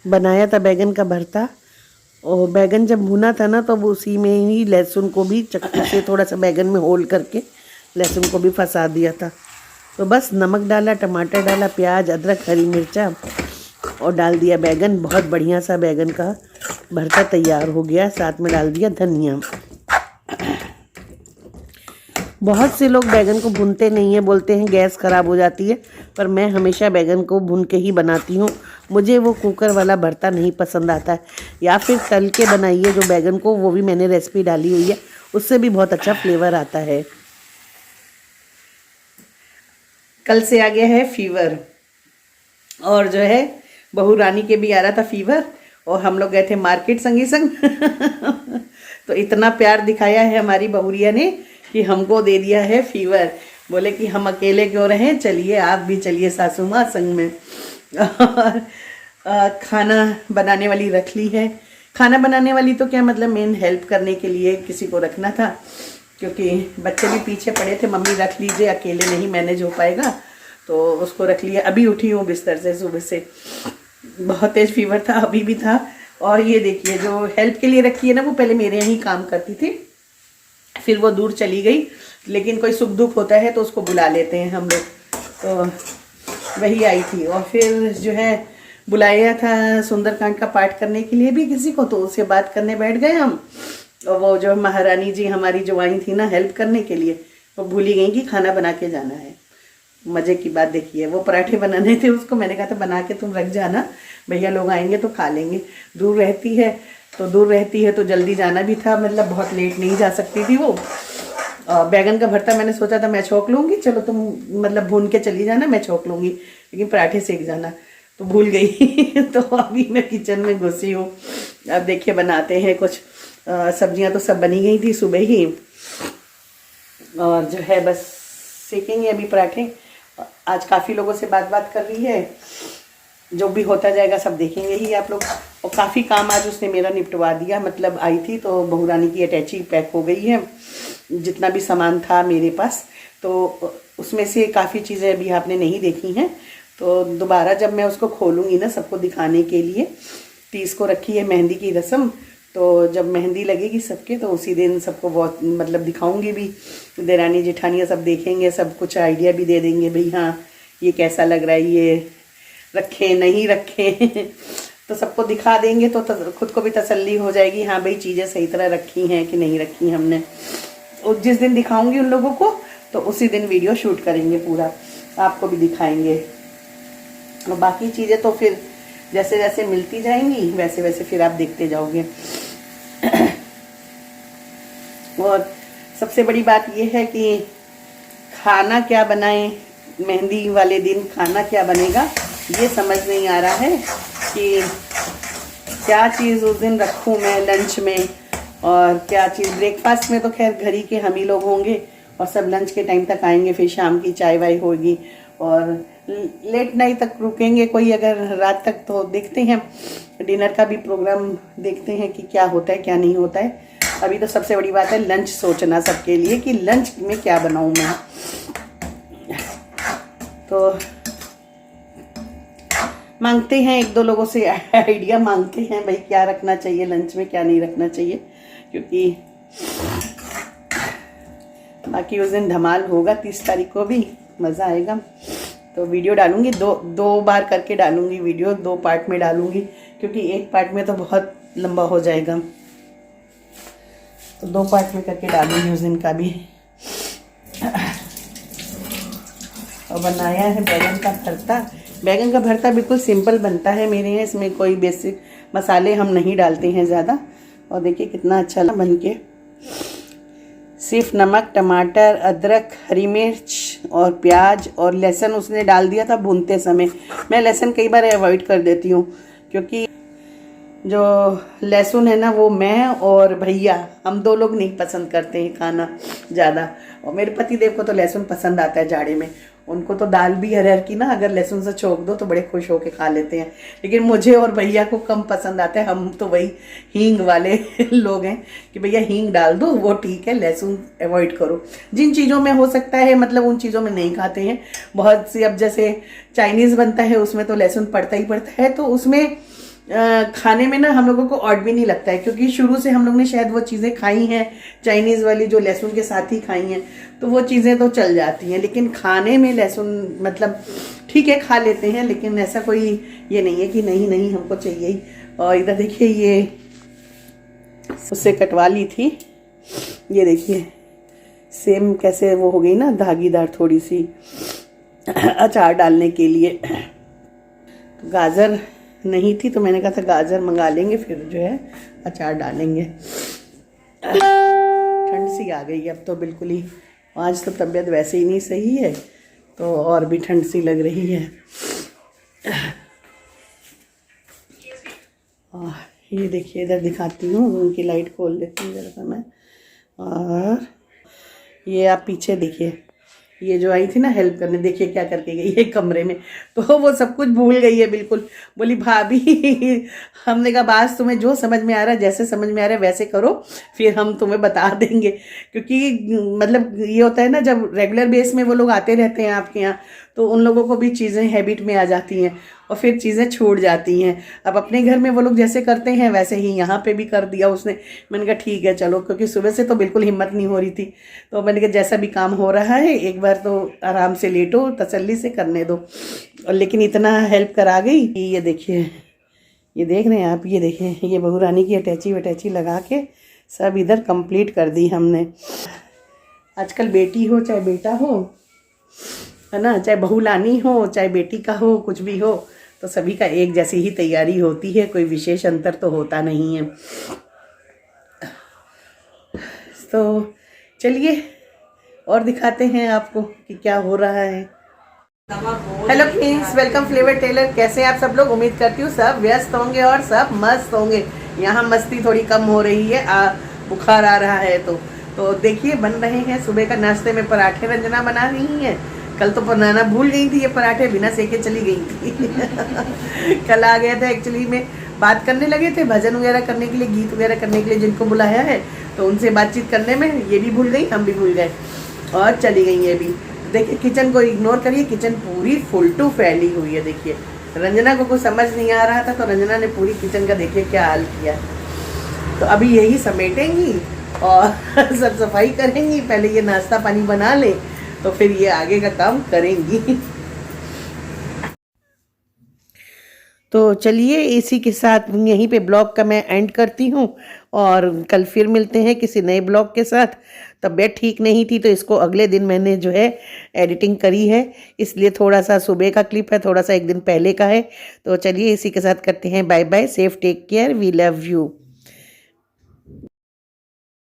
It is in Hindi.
बनाया था बैगन का भरता। और बैगन जब भुना था ना तो उसी में ही लहसुन को भी चक्कू से थोड़ा सा बैगन में होल करके लहसुन को भी फंसा दिया था। तो बस नमक डाला, टमाटर डाला, प्याज, अदरक, हरी मिर्चा और डाल दिया बैगन। बहुत बढ़िया सा बैगन का भरता तैयार हो गया। साथ में डाल दिया धनिया। बहुत से लोग बैगन को भूनते नहीं है, बोलते हैं गैस ख़राब हो जाती है, पर मैं हमेशा बैगन को भून के ही बनाती हूँ। मुझे वो कुकर वाला भरता नहीं पसंद आता है। या फिर तल के बनाइए जो बैगन को, वो भी मैंने रेसिपी डाली हुई है, उससे भी बहुत अच्छा फ्लेवर आता है। कल से आ गया है फीवर, और जो है बहू रानी के भी आ रहा था फीवर, और हम लोग गए थे मार्केट संगी संग तो इतना प्यार दिखाया है हमारी बहुरिया ने कि हमको दे दिया है फीवर। बोले कि हम अकेले क्यों रहें, चलिए आप भी चलिए सासू माँ संग में। और खाना बनाने वाली रख ली है। खाना बनाने वाली तो क्या मतलब, मेन हेल्प करने के लिए किसी को रखना था, क्योंकि बच्चे भी पीछे पड़े थे, मम्मी रख लीजिए, अकेले नहीं मैनेज हो पाएगा, तो उसको रख लिया। अभी उठी हूँ बिस्तर से, सुबह से बहुत तेज फीवर था, अभी भी था। और ये देखिए जो हेल्प के लिए रखी है ना, वो पहले मेरे यहाँ ही काम करती थी, फिर वो दूर चली गई, लेकिन कोई सुख दुख होता है तो उसको बुला लेते हैं हम लोग, तो वही आई थी। और फिर जो है बुलाया था सुंदरकांड का पाठ करने के लिए भी किसी को, तो उससे बात करने बैठ गए हम। और वो जो महारानी जी हमारी जो आई थी ना हेल्प करने के लिए, वो भूल ही गई कि खाना बना के जाना है। मज़े की बात देखिए, वो पराठे बनाने थे, उसको मैंने कहा था बना के तुम रख जाना, भैया लोग आएंगे तो खा लेंगे। दूर रहती है तो जल्दी जाना भी था, मतलब बहुत लेट नहीं जा सकती थी वो। बैगन का भरता मैंने सोचा था मैं छोंक लूँगी, चलो तुम मतलब भून के चली जाना, मैं छोंक लूँगी, लेकिन पराठे सेक जाना, तो भूल गई तो अभी मैं किचन में घुसी हूँ। अब देखिए बनाते हैं कुछ। सब्जियां तो सब बनी गई थी सुबह ही, और जो है बस सेकेंगे अभी पराठे। आज काफ़ी लोगों से बात कर रही है, जो भी होता जाएगा सब देखेंगे ही आप लोग। और काफ़ी काम आज उसने मेरा निपटवा दिया, मतलब आई थी तो बहू रानी की अटैची पैक हो गई है, जितना भी सामान था मेरे पास, तो उसमें से काफ़ी चीज़ें अभी आपने नहीं देखी हैं, तो दोबारा जब मैं उसको खोलूँगी ना सबको दिखाने के लिए। 30 को रखी है मेहंदी की रस्म, तो जब मेहंदी लगेगी सबके तो उसी दिन सबको बहुत मतलब दिखाऊंगी भी। देरानी जेठानियाँ सब देखेंगे, सब कुछ आइडिया भी दे देंगे, भाई हाँ ये कैसा लग रहा है, ये रखें नहीं रखें तो सबको दिखा देंगे, तो खुद को भी तसल्ली हो जाएगी, हाँ भाई चीज़ें सही तरह रखी हैं कि नहीं रखी हमने। और जिस दिन दिखाऊंगी उन लोगों को, तो उसी दिन वीडियो शूट करेंगे पूरा, आपको भी दिखाएंगे। और बाकी चीज़ें तो फिर जैसे जैसे मिलती जाएंगी वैसे वैसे फिर आप देखते जाओगे। और सबसे बड़ी बात यह है कि खाना क्या बनाएं, मेहंदी वाले दिन खाना क्या बनेगा ये समझ नहीं आ रहा है कि क्या चीज़ उस दिन रखूं मैं लंच में, और क्या चीज़ ब्रेकफास्ट में तो खैर घर ही के हम ही लोग होंगे, और सब लंच के टाइम तक आएंगे, फिर शाम की चाय वाय होगी, और लेट नाइट तक रुकेंगे कोई अगर रात तक, तो देखते हैं डिनर का भी प्रोग्राम, देखते हैं कि क्या होता है क्या नहीं होता है। अभी तो सबसे बड़ी बात है लंच सोचना सबके लिए कि लंच में क्या बनाऊं मैं। तो मांगते हैं एक दो लोगों से आइडिया मांगते हैं, भाई क्या रखना चाहिए लंच में क्या नहीं रखना चाहिए, क्योंकि बाकी उस दिन धमाल होगा। 30 तारीख को भी मज़ा आएगा। तो वीडियो डालूंगी, दो बार करके डालूंगी वीडियो, 2 पार्ट में डालूंगी, क्योंकि एक पार्ट में तो बहुत लंबा हो जाएगा, तो 2 पार्ट में करके डालूंगी उस दिन का भी। और बनाया है बैगन का भरता। बैगन का भरता बिल्कुल सिंपल बनता है मेरे यहाँ, इसमें कोई बेसिक मसाले हम नहीं डालते हैं ज़्यादा। और देखिए कितना अच्छा बन के, सिर्फ नमक, टमाटर, अदरक, हरी मिर्च और प्याज और लहसुन उसने डाल दिया था भूनते समय। मैं लहसुन कई बार अवॉइड कर देती हूँ, क्योंकि जो लहसुन है ना वो मैं और भैया हम 2 लोग नहीं पसंद करते हैं खाना ज़्यादा। और मेरे पति देव को तो लहसुन पसंद आता है जाड़े में, उनको तो दाल भी अरहर की ना अगर लहसुन से छोक दो तो बड़े खुश होके खा लेते हैं, लेकिन मुझे और भैया को कम पसंद आता है। हम तो वही हींग वाले लोग हैं कि भैया हींग डाल दो वो ठीक है, लहसुन अवॉइड करो। जिन चीज़ों में हो सकता है मतलब उन चीज़ों में नहीं खाते हैं। बहुत सी अब जैसे चाइनीज़ बनता है उसमें तो लहसुन पड़ता ही पड़ता है, तो उसमें खाने में ना हम लोगों को ऑड भी नहीं लगता है, क्योंकि शुरू से हम लोग ने शायद वो चीज़ें खाई हैं चाइनीज़ वाली जो लहसुन के साथ ही खाई हैं, तो वो चीज़ें तो चल जाती हैं। लेकिन खाने में लहसुन मतलब ठीक है खा लेते हैं, लेकिन ऐसा कोई ये नहीं है कि नहीं नहीं हमको चाहिए ही। और इधर देखिए ये उससे कटवा ली थी, ये देखिए सेम कैसे वो हो गई ना धागीदार थोड़ी सी अचार डालने के लिए। तो गाजर नहीं थी तो मैंने कहा था गाजर मंगा लेंगे, फिर जो है अचार डालेंगे। ठंड सी आ गई अब तो बिल्कुल ही, आज तो तबीयत वैसे ही नहीं सही है तो और भी ठंड सी लग रही है। ये देखिए इधर दिखाती हूँ, उनकी लाइट खोल देती हूँ ज़रा सा मैं। और ये आप पीछे देखिए, ये जो आई थी ना हेल्प करने, देखिए क्या करके गई है कमरे में, तो वो सब कुछ भूल गई है बिल्कुल। बोली भाभी हमने कहा बास तुम्हें जो समझ में आ रहा है, जैसे समझ में आ रहा है वैसे करो, फिर हम तुम्हें बता देंगे। क्योंकि मतलब ये होता है ना, जब रेगुलर बेस में वो लोग आते रहते हैं आपके यहाँ, तो उन लोगों को भी चीज़ें हैबिट में आ जाती हैं और फिर चीज़ें छूट जाती हैं। अब अपने घर में वो लोग जैसे करते हैं वैसे ही यहाँ पे भी कर दिया उसने। मैंने कहा ठीक है चलो, क्योंकि सुबह से तो बिल्कुल हिम्मत नहीं हो रही थी, तो मैंने कहा जैसा भी काम हो रहा है एक बार तो आराम से लेटो, तसल्ली से करने दो। और लेकिन इतना हेल्प करा गई कि ये देखिए, ये देख रहे हैं आप, ये देखें ये बहू रानी की अटैची वटैची लगा के सब इधर कंप्लीट कर दी हमने। आजकल बेटी हो चाहे बेटा हो, है ना, चाहे बहू लानी हो चाहे बेटी का हो, कुछ भी हो, तो सभी का एक जैसी ही तैयारी होती है, कोई विशेष अंतर तो होता नहीं है। तो चलिए और दिखाते हैं आपको कि क्या हो रहा है। Hello friends, welcome flavour tailor. कैसे हैं आप सब लोग? उम्मीद करती हूँ सब व्यस्त होंगे और सब मस्त होंगे। यहाँ मस्ती थोड़ी कम हो रही है, बुखार आ रहा है तो देखिए बन रहे हैं सुबह का नाश्ते में पराठे। रंजना बना रही हैं, कल तो बनाना भूल गई थी, ये पराठे बिना सेके चली गई थी कल आ गया था, एक्चुअली में बात करने लगे थे भजन वगैरह करने के लिए, गीत वगैरह करने के लिए जिनको बुलाया है, तो उनसे बातचीत करने में ये भी भूल गई, हम भी भूल गए और चली गई ये भी। देखिए किचन को इग्नोर करिए, किचन पूरी फुल टू फैली हुई है। देखिए रंजना को कुछ समझ नहीं आ रहा था तो रंजना ने पूरी किचन का देखिए क्या हाल किया। तो अभी यही समेटेंगी और सब सफाई करेंगी, पहले ये नाश्ता पानी बना ले तो फिर ये आगे का काम करेंगी। तो चलिए इसी के साथ यहीं पे ब्लॉग का मैं एंड करती हूँ और कल फिर मिलते हैं किसी नए ब्लॉग के साथ। तबीयत ठीक नहीं थी तो इसको अगले दिन मैंने जो है एडिटिंग करी है, इसलिए थोड़ा सा सुबह का क्लिप है, थोड़ा सा एक दिन पहले का है। तो चलिए इसी के साथ करते हैं bye bye, safe take care, we love you.